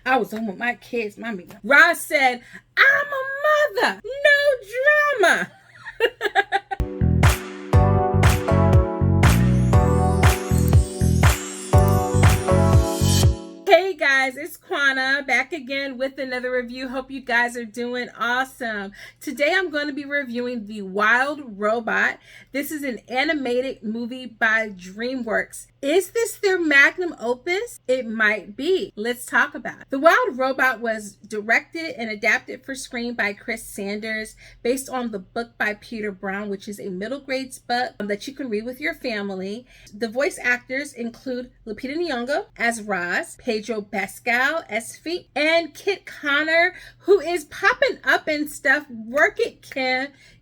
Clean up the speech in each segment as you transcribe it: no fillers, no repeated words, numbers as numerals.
I was home with my kids, mommy. Roz said, I'm a mother. No drama. Hey guys, it's Quana back again with another review. Hope you guys are doing awesome. Today I'm going to be reviewing The Wild Robot. This is an animated movie by DreamWorks. Is this their magnum opus? It might be. Let's talk about it. The Wild Robot was directed and adapted for screen by Chris Sanders based on the book by Peter Brown, which is a middle grade book that you can read with your family. The voice actors include Lupita Nyong'o as Roz, Pedro Pascal as Fink, and Kit Connor, who is popping up and stuff. Work it,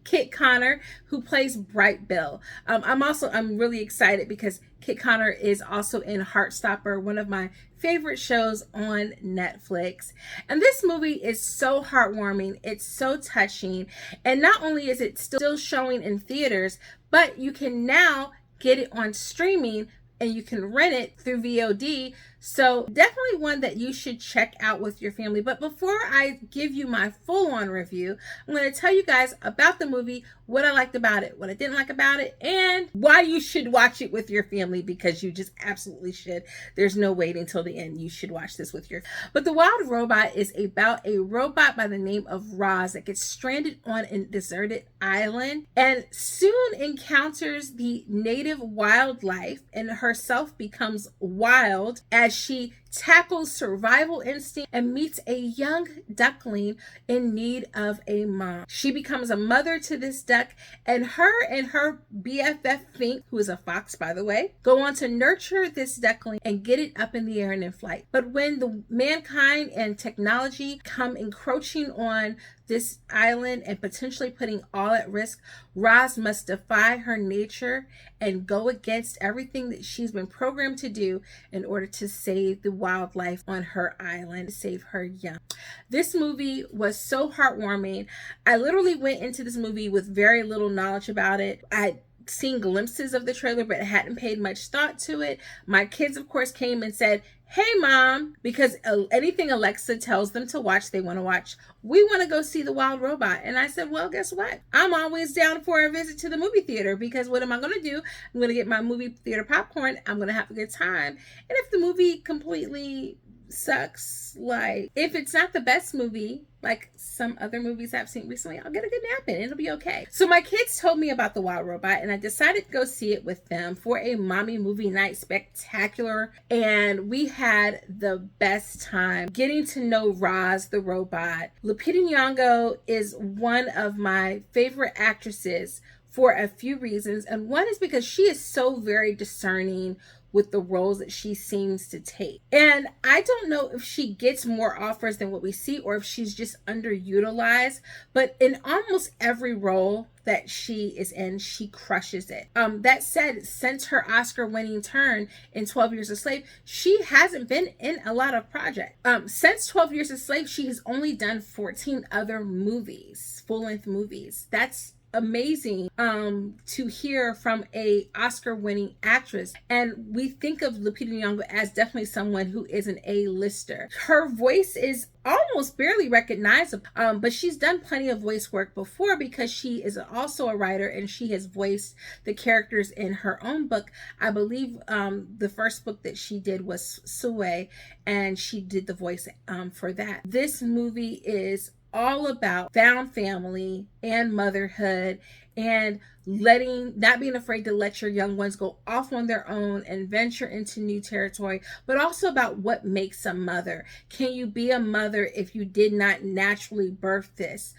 Kit Connor, who plays Bright Bill. I'm really excited because Kit Connor is also in Heartstopper, one of my favorite shows on Netflix. And this movie is so heartwarming. It's so touching. And not only is it still showing in theaters, but you can now get it on streaming and you can rent it through VOD. So definitely one that you should check out with your family. But before I give you my full-on review, I'm going to tell you guys about the movie, what I liked about it, what I didn't like about it, and why you should watch it with your family, because you just absolutely should. There's no waiting until the end. You should watch this with your... But The Wild Robot is about a robot by the name of Roz that gets stranded on a deserted island and soon encounters the native wildlife, and herself becomes wild as she tackles survival instinct and meets a young duckling in need of a mom. She becomes a mother to this duck, and her BFF Fink, who is a fox by the way, go on to nurture this duckling and get it up in the air and in flight. But when the mankind and technology come encroaching on this island and potentially putting all at risk, Roz must defy her nature and go against everything that she's been programmed to do in order to save the wildlife on her island, save her young. This movie was so heartwarming. I literally went into this movie with very little knowledge about it. I'd seen glimpses of the trailer, but hadn't paid much thought to it. My kids, of course, came and said, hey mom, because anything Alexa tells them to watch, they want to watch. We want to go see The Wild Robot. And I said, well, guess what? I'm always down for a visit to the movie theater, because what am I going to do? I'm going to get my movie theater popcorn. I'm going to have a good time. And if the movie completely sucks, like if it's not the best movie like some other movies I've seen recently, I'll get a good nap in. It'll be okay. So my kids told me about The Wild Robot, and I decided to go see it with them for a mommy movie night spectacular. And we had the best time getting to know Roz the robot. Lupita Nyong'o is one of my favorite actresses for a few reasons, and one is because she is so very discerning with the roles that she seems to take. And I don't know if she gets more offers than what we see, or if she's just underutilized, but in almost every role that she is in, she crushes it. That said, since her Oscar-winning turn in 12 Years a Slave, she hasn't been in a lot of projects. Since 12 Years a Slave, she has only done 14 other movies, full-length movies. That's amazing to hear from a Oscar-winning actress. And we think of Lupita Nyong'o as definitely someone who is an A-lister. Her voice is almost barely recognizable, but she's done plenty of voice work before, because she is also a writer and she has voiced the characters in her own book. I believe the first book that she did was Sue, and she did the voice for that. This movie is all about found family and motherhood, and not being afraid to let your young ones go off on their own and venture into new territory, but also about what makes a mother. Can you be a mother if you did not naturally birth this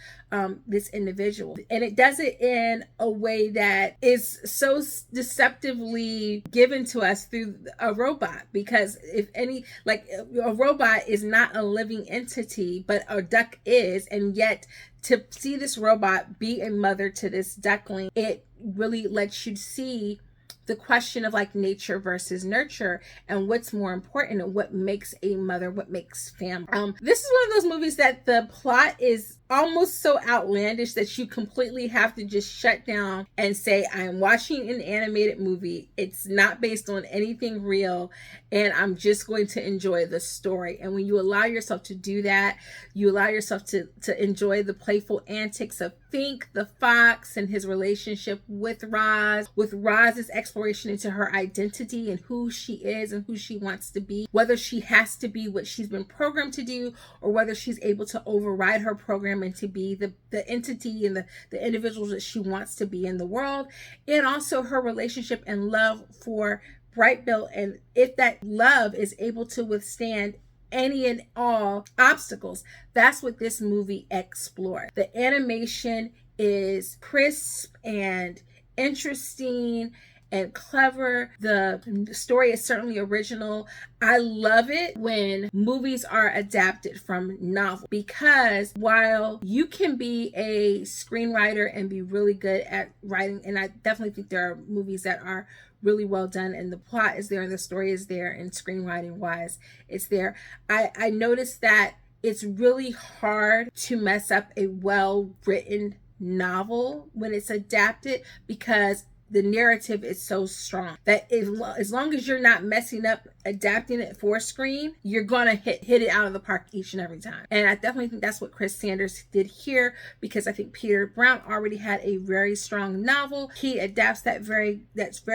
individual? And it does it in a way that is so deceptively given to us through a robot, because a robot is not a living entity, but a duck is, and yet to see this robot be a mother to this duckling, it really lets you see the question of like nature versus nurture, and what's more important, and what makes a mother, what makes family. This is one of those movies that the plot is almost so outlandish that you completely have to just shut down and say, I'm watching an animated movie. It's not based on anything real, and I'm just going to enjoy the story. And when you allow yourself to do that, you allow yourself to enjoy the playful antics of Fink the fox and his relationship with Roz's exploration into her identity and who she is and who she wants to be, whether she has to be what she's been programmed to do or whether she's able to override her program and to be the entity and the individuals that she wants to be in the world, and also her relationship and love for Brightbill, and if that love is able to withstand any and all obstacles. That's what this movie explored. The animation is crisp and interesting and clever. The story is certainly original. I love it when movies are adapted from novels, because while you can be a screenwriter and be really good at writing, and I definitely think there are movies that are really well done and the plot is there and the story is there and screenwriting wise it's there, I noticed that it's really hard to mess up a well written novel when it's adapted, because the narrative is so strong that as long as you're not messing up adapting it for screen, you're gonna hit it out of the park each and every time. And I definitely think that's what Chris Sanders did here, because I think Peter Brown already had a very strong novel. He adapts that very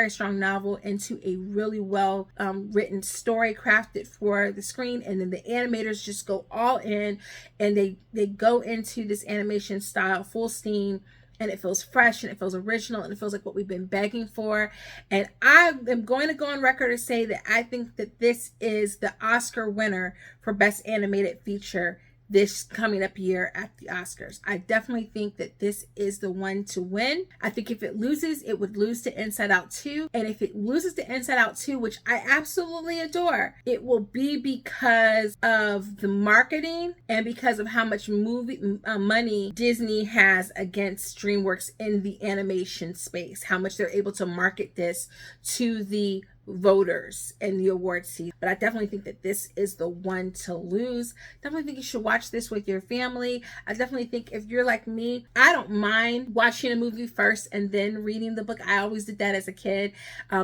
strong novel into a really well written story crafted for the screen, and then the animators just go all in and they go into this animation style full steam. And it feels fresh and it feels original and it feels like what we've been begging for. And I am going to go on record to say that I think that this is the Oscar winner for Best Animated Feature this coming up year at the Oscars. I definitely think that this is the one to win. I think if it loses, it would lose to Inside Out 2. And if it loses to Inside Out 2, which I absolutely adore, it will be because of the marketing and because of how much money Disney has against DreamWorks in the animation space, how much they're able to market this to the voters in the award season. But I definitely think that this is the one to lose. Definitely think you should watch this with your family. I definitely think if you're like me, I don't mind watching a movie first and then reading the book. I always did that as a kid.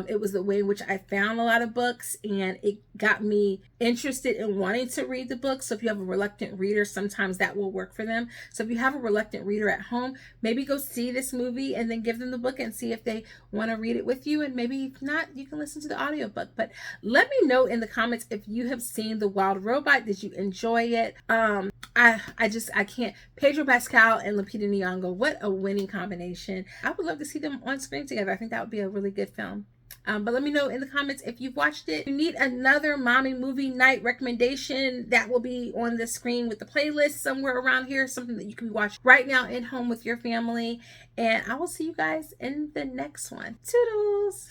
It was the way in which I found a lot of books, and it got me interested in wanting to read the book. So if you have a reluctant reader, sometimes that will work for them. So if you have a reluctant reader at home, maybe go see this movie and then give them the book and see if they want to read it with you. And maybe if not, you can listen to the audiobook. But let me know in the comments if you have seen The Wild Robot. Did you enjoy it? I can't. Pedro Pascal and Lupita Nyong'o, what a winning combination. I would love to see them on screen together. I think that would be a really good film. But let me know in the comments if you've watched it. If you need another mommy movie night recommendation, that will be on the screen with the playlist somewhere around here, something that you can watch right now at home with your family. And I will see you guys in the next one. Toodles!